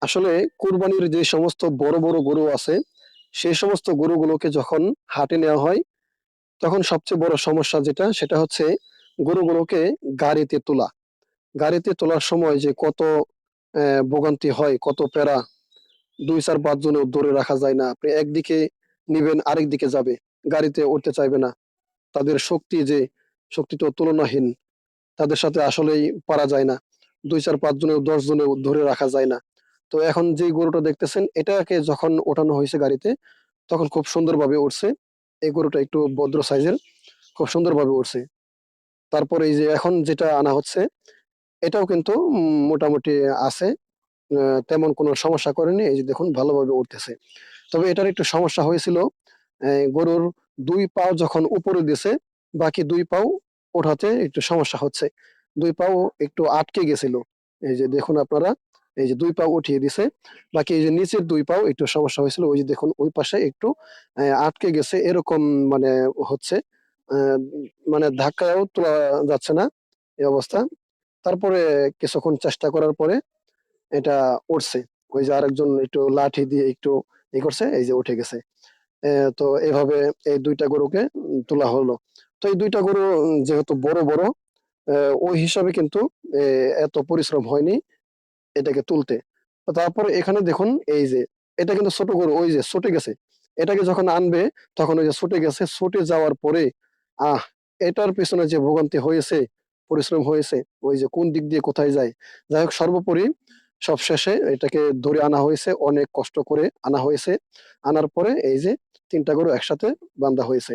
আসলে কুরবানির যে সমস্ত বড়, বড় গরু আছে, সেই সমস্ত গরুগুলোকে যখন হাটে নেওয়া হয়, তখন সবচেয়ে বড় সমস্যা যেটা, সেটা হচ্ছে গরুগুলোকে গাড়িতে তোলা। গাড়িতে তোলার সময় যে কত ভোগান্তি হয়, কত প্যারা, ২, ৪, ৫ জনেও ধরে রাখা যায় না। আপনি একদিকে নিবেন, আরেকদিকে যাবে। গাড়িতে উঠতে চাইবে না। তাদের শক্তি তো তুলনাহীন। তাদের সাথে আসলেই পারা যায় না। ২, ৪, ৫ জনেও ১০ জনেও ধরে রাখা যায় না। তো এখন যেই গরুটা দেখতেছেন, এটাকে যখন ওঠানো হয়েছে গাড়িতে, তখন খুব সুন্দরভাবে উঠছে। এই গরুটা একটু ভদ্র সাইজের, খুব সুন্দরভাবে উঠছে। তারপরে এই যে এখন যেটা আনা হচ্ছে, এটাও কিন্তু মোটামুটি আছে। আ তেমন কোনো সমস্যা করেনি। এই যে দেখুন ভালোভাবে উঠতেছে। তবে এটার একটু সমস্যা হয়েছিল। গরুর ২ পাও যখন উপরে দিছে, বাকি ২ পাও ওঠাতে একটু সমস্যা হচ্ছে। ২ পাও একটু আটকে গেছিল। এই যে দেখুন আপনারা, এই যে ২ পাও উঠিয়ে দিছে। বাকি এই যে নিচের ২ পাও একটু সমস্যা হয়েছিল। ওই যে দেখুন ওই পাশে একটু আটকে গেছে এরকম মানে হচ্ছে। আ মানে ধাক্কায়ও তোলা যাচ্ছে না, এই অবস্থা। তারপরে কিছুক্ষণ চেষ্টা করার পরে এটা উঠছে। ওই যে আরেকজন একটু লাঠি দিয়ে একটু করছে, এই যে উঠে গেছে। তো এভাবে এই ২ টা গরুকে তোলা হলো। তো এই ২ টা গরু যেহেতু বড়, বড় ওই হিসাবে কিন্তু এ এত পরিশ্রম হয়নি এটাকে তুলতে। তো তারপরে এখানে দেখুন এই যে এটা কিন্তু ছোট গরু, ওই যে ছুটে গেছে। এটাকে যখন আনবে তখন ওই যে ছুটে গেছে। ছুটে যাওয়ার পরে আহ! এটার পেছনে যে ভোগান্তি হয়েছে, পরিশ্রম হয়েছে, ওই যে কোন দিক দিয়ে কোথায় যায়। যাই হোক সর্বোপরি সবশেষে এটাকে ধরে আনা হয়েছে। অনেক কষ্ট করে আনা হয়েছে। আনার পরে এই যে ৩ টা গরু একসাথে বান্ধা হয়েছে।